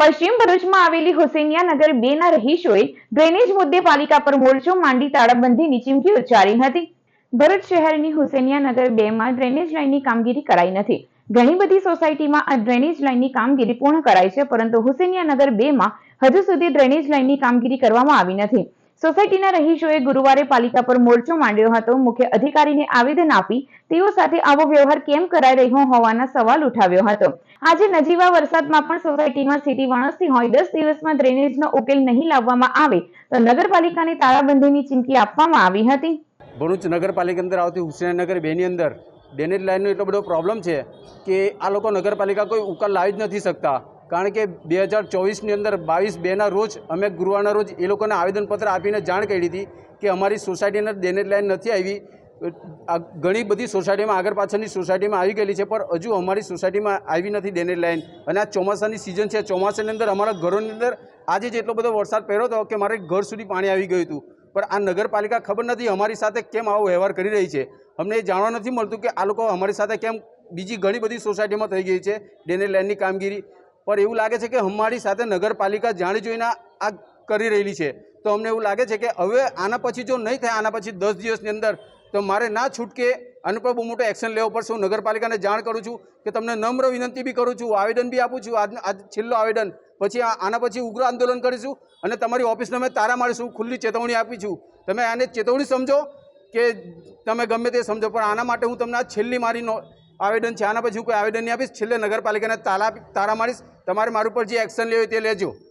પશ્ચિમ ભરૂચમાં આવેલી હુસેનિયાનગર 2 ના રહીશોએ ડ્રેનેજ મુદ્દે પાલિકા પર મોરચો માંડી તાળાબંધીની ચીમકી ઉચ્ચારી હતી। ભરૂચ શહેરની હુસેનિયાનગર 2 માં ડ્રેનેજ લાઇનની કામગીરી કરાઈ નથી। ઘણી બધી સોસાયટીમાં આ ડ્રેનેજ લાઇનની કામગીરી પૂર્ણ કરાઈ છે, પરંતુ હુસેનિયાનગર 2 માં હજુ સુધી ડ્રેનેજ લાઇનની કામગીરી કરવામાં આવી નથી। સોસાયટીના રહીશોએ ગુરુવારે પાલિકા પર મોરચો માંડ્યો હતો। મુખ્ય અધિકારીને આવેદન આપી તેઓ સાથે આવો વ્યવહાર કેમ કરાઈ રહ્યો હોવાના સવાલ ઉઠાવ્યો હતો। આજે નજીવા વરસાદમાં પણ સોસાયટીમાં સ્થિતિ વણસતી હોય 10 દિવસમાં ડ્રેનેજનો ઉકેલ નહીં લાવવામાં આવે તો નગરપાલિકાને તાળાબંધીની ચીમકી આપવામાં આવી હતી। ભરૂચ નગરપાલિકા અંદર આવતી હુસેનિયાનગર 2 ની અંદર ડ્રેનેજ લાઇનનો એટલો બધો પ્રોબ્લેમ છે કે આ લોકો નગરપાલિકા કોઈ ઉકેલ લાવી જ નથી શકતા। કારણ કે 2024ની અંદર 22/2ના રોજ અમે ગુરુવારના રોજ એ લોકોને આવેદનપત્ર આપીને જાણ કરી હતી કે અમારી સોસાયટીની ડ્રેનેજ લાઇન નથી આવી। ઘણી બધી સોસાયટીમાં આગળ પાછળની સોસાયટીમાં આવી ગયેલી છે, પણ હજુ અમારી સોસાયટીમાં આવી નથી ડ્રેનેજ લાઇન। અને આ ચોમાસાની સિઝન છે, ચોમાસાની અંદર અમારા ઘરોની અંદર આજે જ એટલો બધો વરસાદ પડ્યો હતો કે મારે ઘર સુધી પાણી આવી ગયું હતું। પણ આ નગરપાલિકા ખબર નથી અમારી સાથે કેમ આવો વ્યવહાર કરી રહી છે। અમને એ જાણવા નથી મળતું કે આ લોકો અમારી સાથે કેમ બીજી ઘણી બધી સોસાયટીમાં થઈ ગઈ છે ડ્રેનેજ લાઇનની કામગીરી। पर એવું લાગે છે કે અમારી સાથે નગરપાલિકા જાણી જોઈને આ કરી રહેલી છે। તો અમને એવું લાગે છે કે હવે આના પછી જો નહીં થાય, આના પછી 10 દિવસની અંદર તો મારે ના છૂટકે આના પર બહુ મોટો એક્શન લેવો પડશે। હું નગરપાલિકાને જાણ કરું છું કે તમને નમ્ર વિનંતી બી કરું છું, આવેદન બી આપું છું। આજ છેલ્લો આવેદન, પછી આના પછી ઉગ્ર આંદોલન કરીશું અને તમારી ઓફિસને અમે તારા મારીશું, ખુલ્લી ચેતવણી આપી છું। તમે આને ચેતવણી સમજો કે તમે ગમે તે સમજો, પણ આના માટે હું તમને આ છેલ્લી મારી આવેદન છે। આના પછી હું કોઈ આવેદન નહીં આપીશ। છેલ્લે નગરપાલિકાને તારા મારીશ। તમારે મારા ઉપર જે એક્શન લેવો તે લેજો।